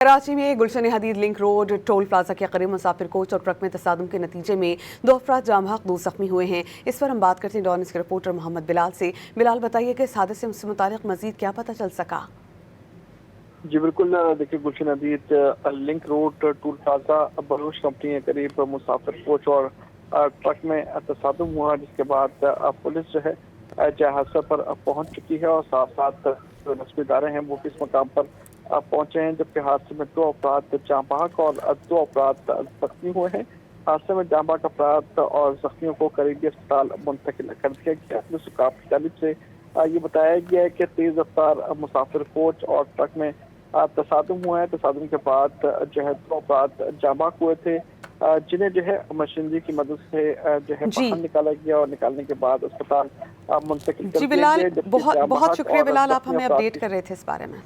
कराची में गुलशन Hadeed link road toll plaza के करीब मुसाफिर कोच और ट्रक में तसादुम के नतीजे में 2 अफराद जाम हक 2 जख्मी हुए हैं। इस पर हम बात करते हैं डॉन न्यूज़ के रिपोर्टर मोहम्मद बिलाल से। बिलाल, बताइए कि इस हादसे से मुतालिक मजीद क्या पता चल सका? जी बिल्कुल, देखिए Gulshan Hadeed link road toll plaza Baloch company के करीब मुसाफिर कोच और ट्रक में तसादुम हुआ, जिसके बाद पुलिस जो है हादसे पर पहुंच चुकी है और साथ साथ जो रस्मी इदारे हैं वो भी इस मकाम पर पहुंचे हैं, जबकि हादसे में 2 अफराद जाम बहक और 2 अफराद जख्मी हुए हैं। हादसे में जाम बहक अफराद और जख्मियों को करीबी अस्पताल मुंतकिल कर दिया गया। पुलिस की जानिब से ये बताया गया है कि तेज रफ्तार मुसाफिर कोच और ट्रक में तसादुम हुआ है। तसादुम के बाद जो है 2 अफराद जाम बहक हुए थे, जिन्हें जो है मशीनरी की मदद से जो है जी बाहर निकाला गया और निकालने के बाद अस्पताल मुंतकिल कर जी दिया बिलाल, गया। जबकि बहुत जाम बहुत बहक शुक्रिया और बिलाल, आप जख्मी हमें अफराद अपडेट की कर रहे थे इस बारे में।